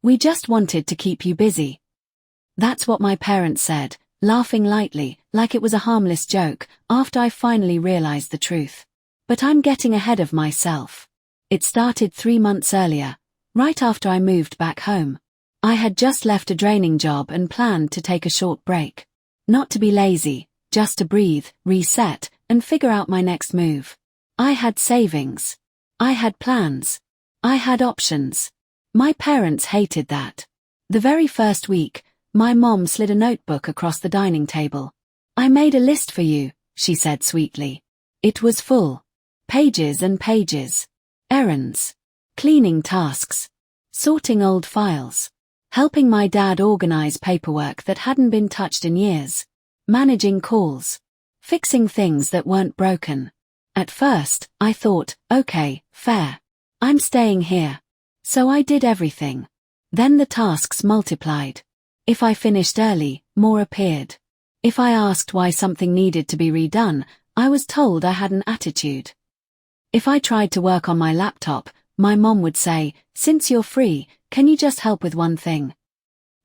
We just wanted to keep you busy. That's what my parents said, laughing lightly, like it was a harmless joke, after I finally realized the truth. But I'm getting ahead of myself. It started 3 months earlier, right after I moved back home. I had just left a draining job and planned to take a short break. Not to be lazy, just to breathe, reset, and figure out my next move. I had savings. I had plans. I had options. My parents hated that. The very first week, my mom slid a notebook across the dining table. "I made a list for you," she said sweetly. It was full. Pages and pages. Errands. Cleaning tasks. Sorting old files. Helping my dad organize paperwork that hadn't been touched in years. Managing calls. Fixing things that weren't broken. At first, I thought, okay, fair. I'm staying here. So I did everything. Then the tasks multiplied. If I finished early, more appeared. If I asked why something needed to be redone, I was told I had an attitude. If I tried to work on my laptop, my mom would say, "Since you're free, can you just help with one thing?"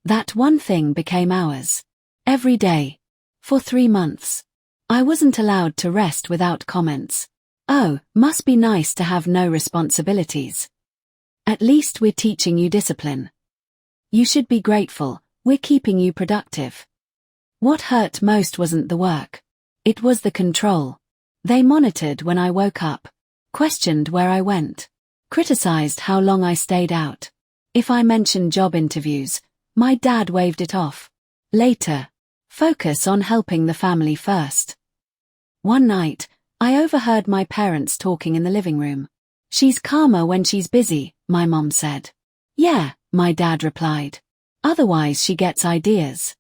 That one thing became hours. Every day. For 3 months. I wasn't allowed to rest without comments. "Oh, must be nice to have no responsibilities. At least we're teaching you discipline. You should be grateful, we're keeping you productive." What hurt most wasn't the work. It was the control. They monitored when I woke up, questioned where I went, criticized how long I stayed out. If I mentioned job interviews, my dad waved it off. Later. Focus on helping the family first. One night, I overheard my parents talking in the living room. "She's calmer when she's busy," my mom said. "Yeah," my dad replied. "Otherwise she gets ideas."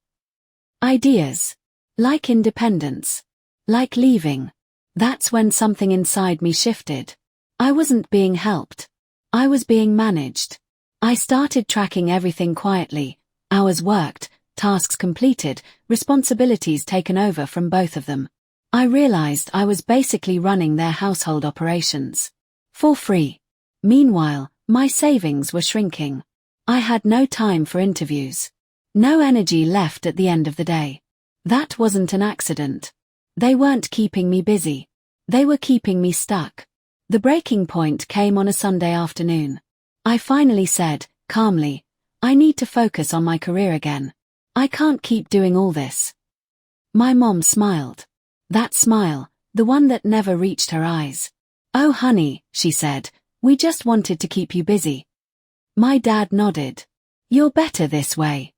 Ideas. Like independence. Like leaving. That's when something inside me shifted. I wasn't being helped. I was being managed. I started tracking everything quietly. Hours worked, tasks completed, responsibilities taken over from both of them. I realized I was basically running their household operations. For free. Meanwhile, my savings were shrinking. I had no time for interviews. No energy left at the end of the day. That wasn't an accident. They weren't keeping me busy. They were keeping me stuck. The breaking point came on a Sunday afternoon. I finally said, calmly, "I need to focus on my career again. I can't keep doing all this." My mom smiled. That smile, the one that never reached her eyes. "Oh honey," she said, "we just wanted to keep you busy." My dad nodded. "You're better this way."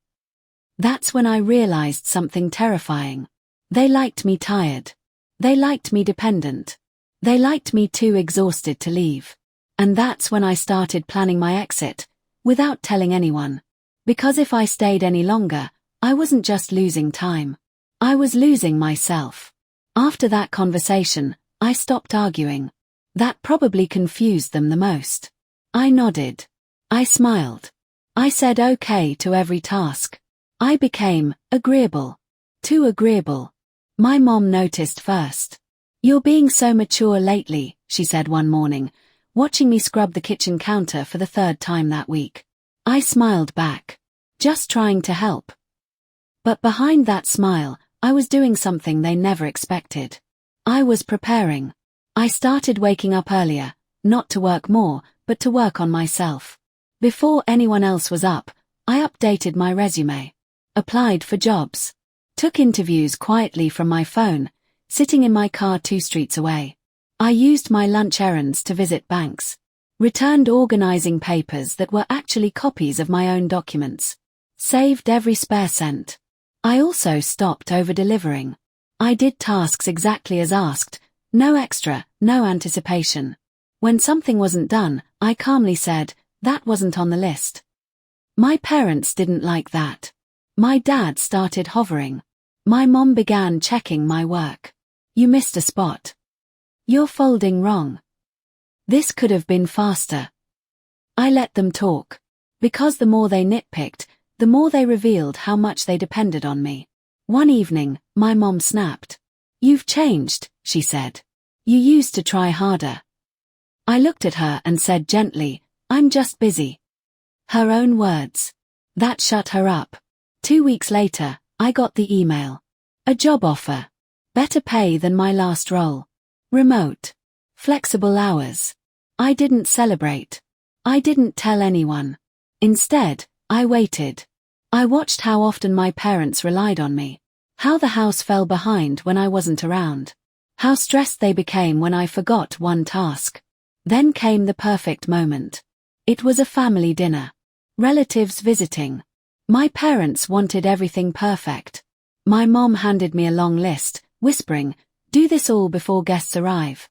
That's when I realized something terrifying. They liked me tired. They liked me dependent. They liked me too exhausted to leave. And that's when I started planning my exit, without telling anyone. Because if I stayed any longer, I wasn't just losing time. I was losing myself. After that conversation, I stopped arguing. That probably confused them the most. I nodded. I smiled. I said okay to every task. I became agreeable. Too agreeable. My mom noticed first. "You're being so mature lately," she said one morning, watching me scrub the kitchen counter for the 3rd time that week. I smiled back. Just trying to help. But behind that smile, I was doing something they never expected. I was preparing. I started waking up earlier, not to work more, but to work on myself. Before anyone else was up, I updated my resume. Applied for jobs. Took interviews quietly from my phone, sitting in my car 2 streets away. I used my lunch errands to visit banks. Returned organizing papers that were actually copies of my own documents. Saved every spare cent. I also stopped over-delivering. I did tasks exactly as asked, no extra, no anticipation. When something wasn't done, I calmly said, "That wasn't on the list." My parents didn't like that. My dad started hovering. My mom began checking my work. "You missed a spot. You're folding wrong." This could have been faster. I let them talk. Because the more they nitpicked, the more they revealed how much they depended on me. One evening, my mom snapped. "You've changed," she said. "You used to try harder." I looked at her and said gently, "I'm just busy." Her own words. That shut her up. 2 weeks later, I got the email. A job offer. Better pay than my last role. Remote. Flexible hours. I didn't celebrate. I didn't tell anyone. Instead, I waited. I watched how often my parents relied on me. How the house fell behind when I wasn't around. How stressed they became when I forgot one task. Then came the perfect moment. It was a family dinner. Relatives visiting. My parents wanted everything perfect. My mom handed me a long list, whispering, "Do this all before guests arrive."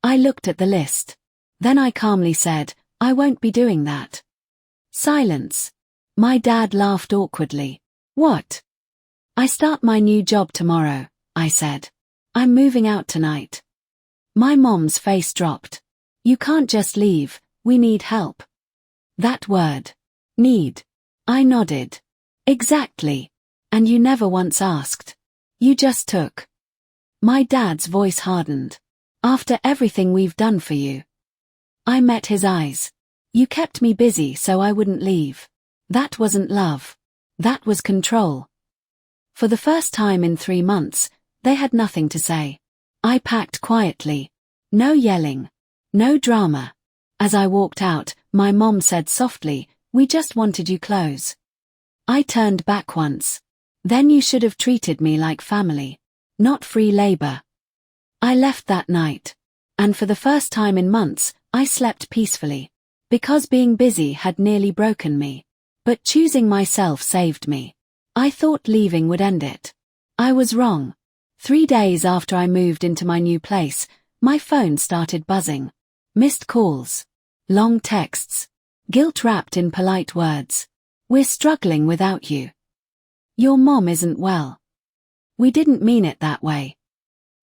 I looked at the list. Then I calmly said, "I won't be doing that." Silence. My dad laughed awkwardly. "What?" "I start my new job tomorrow," I said. "I'm moving out tonight." My mom's face dropped. "You can't just leave, we need help." That word. Need. I nodded. "Exactly. And you never once asked. You just took." My dad's voice hardened. "After everything we've done for you." I met his eyes. "You kept me busy so I wouldn't leave. That wasn't love. That was control." For the first time in 3 months, they had nothing to say. I packed quietly. No yelling. No drama. As I walked out, my mom said softly, "We just wanted you close." I turned back once. "Then you should have treated me like family. Not free labor." I left that night. And for the first time in months, I slept peacefully. Because being busy had nearly broken me. But choosing myself saved me. I thought leaving would end it. I was wrong. 3 days after I moved into my new place, my phone started buzzing. Missed calls. Long texts. Guilt wrapped in polite words. "We're struggling without you. Your mom isn't well." "We didn't mean it that way."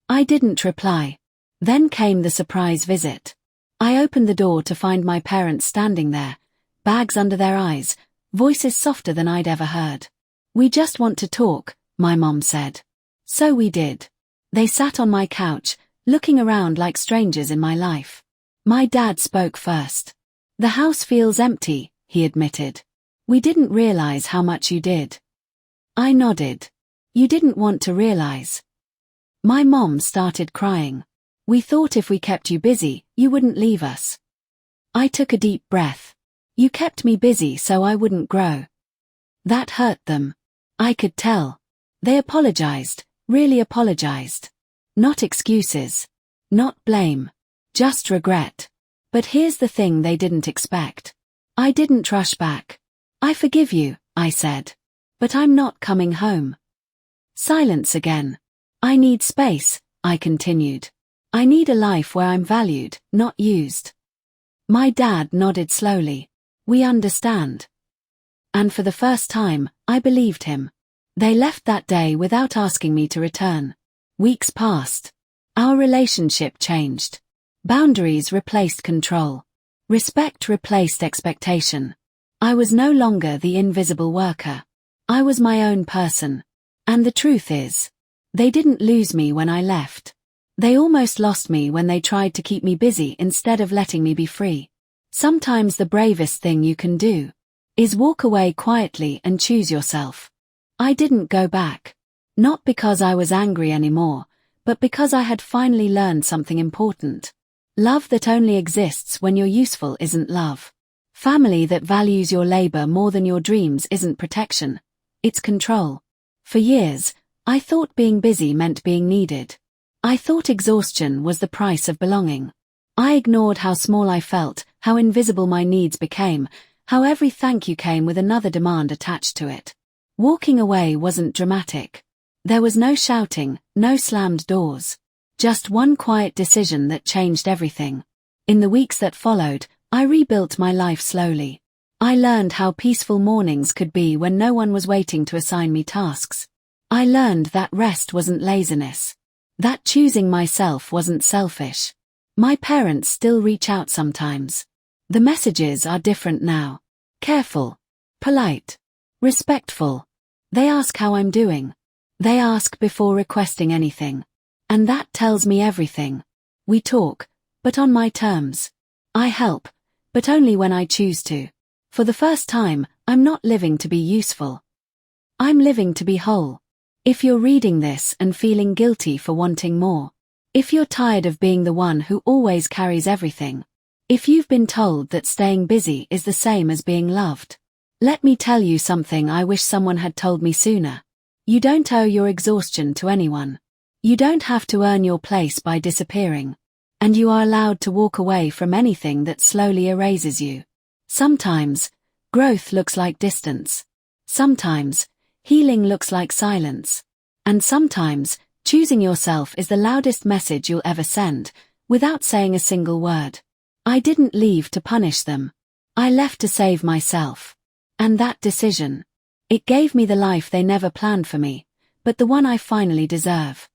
I didn't reply. Then came the surprise visit. I opened the door to find my parents standing there, bags under their eyes, voices softer than I'd ever heard. "We just want to talk," my mom said. So we did. They sat on my couch, looking around like strangers in my life. My dad spoke first. "The house feels empty," he admitted. "We didn't realize how much you did." I nodded. "You didn't want to realize." My mom started crying. "We thought if we kept you busy, you wouldn't leave us." I took a deep breath. "You kept me busy so I wouldn't grow." That hurt them. I could tell. They apologized, really apologized. Not excuses. Not blame. Just regret. But here's the thing they didn't expect. I didn't rush back. "I forgive you," I said. "But I'm not coming home." Silence again. "I need space," I continued. "I need a life where I'm valued, not used." My dad nodded slowly. "We understand." And for the first time, I believed him. They left that day without asking me to return. Weeks passed. Our relationship changed. Boundaries replaced control. Respect replaced expectation. I was no longer the invisible worker. I was my own person. And the truth is, they didn't lose me when I left. They almost lost me when they tried to keep me busy instead of letting me be free. Sometimes the bravest thing you can do is walk away quietly and choose yourself. I didn't go back. Not because I was angry anymore, but because I had finally learned something important. Love that only exists when you're useful isn't love. Family that values your labor more than your dreams isn't protection. It's control. For years, I thought being busy meant being needed. I thought exhaustion was the price of belonging. I ignored how small I felt, how invisible my needs became, how every thank you came with another demand attached to it. Walking away wasn't dramatic. There was no shouting, no slammed doors. Just one quiet decision that changed everything. In the weeks that followed, I rebuilt my life slowly. I learned how peaceful mornings could be when no one was waiting to assign me tasks. I learned that rest wasn't laziness. That choosing myself wasn't selfish. My parents still reach out sometimes. The messages are different now. Careful. Polite. Respectful. They ask how I'm doing. They ask before requesting anything. And that tells me everything. We talk, but on my terms. I help, but only when I choose to. For the first time, I'm not living to be useful. I'm living to be whole. If you're reading this and feeling guilty for wanting more, if you're tired of being the one who always carries everything, if you've been told that staying busy is the same as being loved, let me tell you something I wish someone had told me sooner. You don't owe your exhaustion to anyone. You don't have to earn your place by disappearing. And you are allowed to walk away from anything that slowly erases you. Sometimes, growth looks like distance. Sometimes, healing looks like silence. And sometimes, choosing yourself is the loudest message you'll ever send, without saying a single word. I didn't leave to punish them. I left to save myself. And that decision, it gave me the life they never planned for me, but the one I finally deserve.